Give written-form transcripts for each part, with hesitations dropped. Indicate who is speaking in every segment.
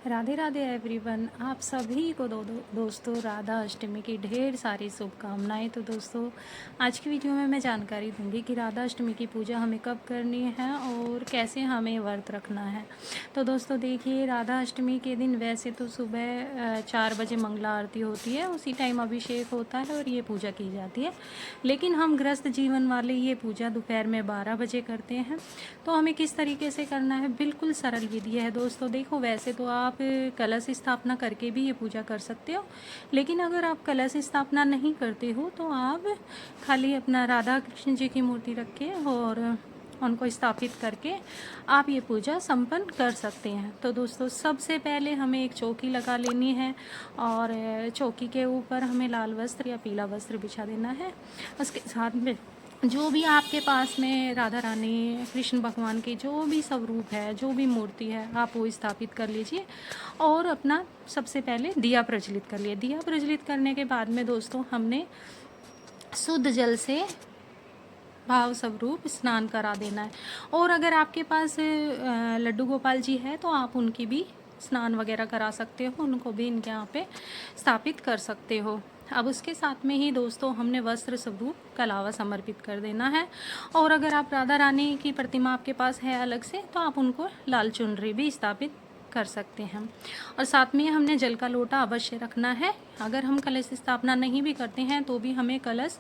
Speaker 1: Radhe Radhe everyone. आप सभी को दोस्तों राधा अष्टमी की ढेर सारी शुभकामनाएं। तो दोस्तों आज की वीडियो में मैं जानकारी दूंगी कि राधा अष्टमी की पूजा हमें कब करनी है और कैसे हमें व्रत रखना है। तो दोस्तों देखिए, राधा अष्टमी के दिन वैसे तो सुबह 4 बजे मंगला आरती होती है, उसी टाइम अभिषेक होता है और ये पूजा की जाती है। लेकिन हम गृहस्थ जीवन वाले ये पूजा दोपहर में 12 बजे करते हैं। तो हमें किस तरीके से करना है, बिल्कुल सरल विधि है दोस्तों। देखो, वैसे तो आप कलश स्थापना करके भी ये पूजा कर सकते हो, लेकिन अगर आप कलश स्थापना नहीं करते हो तो आप खाली अपना राधा कृष्ण जी की मूर्ति रख के और उनको स्थापित करके आप ये पूजा संपन्न कर सकते हैं। तो दोस्तों सबसे पहले हमें एक चौकी लगा लेनी है और चौकी के ऊपर हमें लाल वस्त्र या पीला वस्त्र बिछा देना है। उसके साथ में जो भी आपके पास में राधा रानी कृष्ण भगवान की जो भी स्वरूप है, जो भी मूर्ति है, आप वो स्थापित कर लीजिए और अपना सबसे पहले दिया प्रज्वलित कर लिए। दिया प्रज्वलित करने के बाद में दोस्तों हमने शुद्ध जल से भाव स्वरूप स्नान करा देना है। और अगर आपके पास लड्डू गोपाल जी है तो आप उनकी भी स्नान वगैरह करा सकते हो, उनको भी इनके यहाँ पे स्थापित कर सकते हो। अब उसके साथ में ही दोस्तों हमने वस्त्र स्वरूप कलावा समर्पित कर देना है। और अगर आप राधा रानी की प्रतिमा आपके पास है अलग से तो आप उनको लाल चुनरी भी स्थापित कर सकते हैं। और साथ में हमने जल का लोटा अवश्य रखना है। अगर हम कलश स्थापना नहीं भी करते हैं तो भी हमें कलश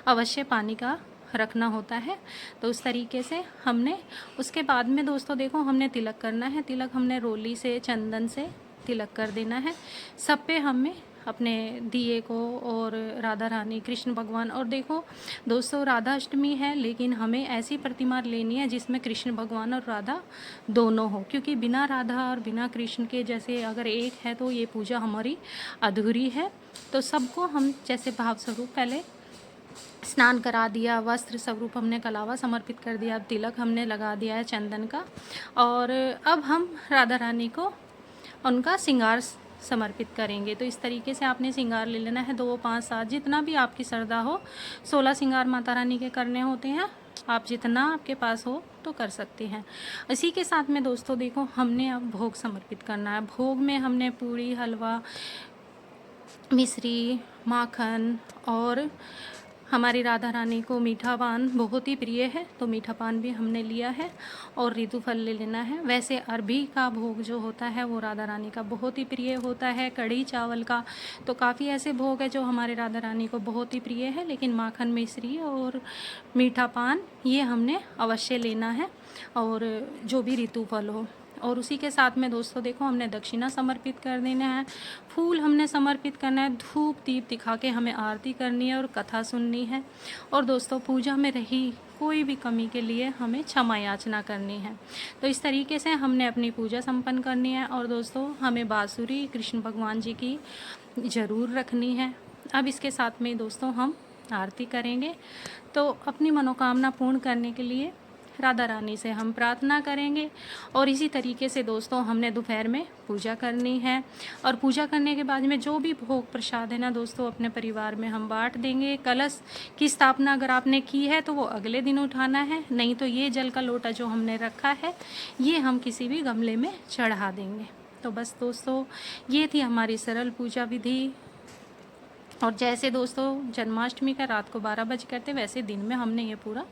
Speaker 1: अवश्य पानी का रखना होता है। तो उस तरीके से हमने उसके बाद में दोस्तों देखो हमने तिलक करना है। तिलक हमने रोली से, चंदन से तिलक कर देना है। सब पे हमें अपने दिए को और राधा रानी कृष्ण भगवान। और देखो दोस्तों राधा अष्टमी है, लेकिन हमें ऐसी प्रतिमा लेनी है जिसमें कृष्ण भगवान और राधा दोनों हो, क्योंकि बिना राधा और बिना कृष्ण के जैसे अगर एक है तो ये पूजा हमारी अधूरी है। तो सबको हम जैसे भाव स्वरूप पहले स्नान करा दिया, वस्त्र स्वरूप हमने कलावा समर्पित कर दिया, तिलक हमने लगा दिया है चंदन का। और अब हम राधा रानी को उनका श्रृंगार समर्पित करेंगे। तो इस तरीके से आपने श्रृंगार ले लेना है, 2, 5, 7 जितना भी आपकी श्रद्धा हो। 16 श्रृंगार माता रानी के करने होते हैं, आप जितना आपके पास हो तो कर सकते हैं। इसी के साथ में दोस्तों देखो हमने अब भोग समर्पित करना है। भोग में हमने पूड़ी, हलवा, मिश्री, माखन और हमारी राधा रानी को मीठा पान बहुत ही प्रिय है तो मीठा पान भी हमने लिया है और ऋतु फल ले लेना है। वैसे अरबी का भोग जो होता है वो राधा रानी का बहुत ही प्रिय होता है, कढ़ी चावल का। तो काफ़ी ऐसे भोग है जो हमारे राधा रानी को बहुत ही प्रिय है, लेकिन माखन, मिश्री और मीठा पान ये हमने अवश्य लेना है और जो भी ऋतु फल हो। और उसी के साथ में दोस्तों देखो हमने दक्षिणा समर्पित कर देना है, फूल हमने समर्पित करना है, धूप दीप दिखा के हमें आरती करनी है और कथा सुननी है। और दोस्तों पूजा में रही कोई भी कमी के लिए हमें क्षमा याचना करनी है। तो इस तरीके से हमने अपनी पूजा संपन्न करनी है। और दोस्तों हमें बांसुरी कृष्ण भगवान जी की ज़रूर रखनी है। अब इसके साथ में दोस्तों हम आरती करेंगे। तो अपनी मनोकामना पूर्ण करने के लिए राधा रानी से हम प्रार्थना करेंगे। और इसी तरीके से दोस्तों हमने दोपहर में पूजा करनी है। और पूजा करने के बाद में जो भी भोग प्रसाद है ना दोस्तों अपने परिवार में हम बांट देंगे। कलश की स्थापना अगर आपने की है तो वो अगले दिन उठाना है, नहीं तो ये जल का लोटा जो हमने रखा है ये हम किसी भी गमले में चढ़ा देंगे। तो बस दोस्तों ये थी हमारी सरल पूजा विधि। और जैसे दोस्तों जन्माष्टमी का रात को 12 बजे करते, वैसे दिन में हमने ये पूरा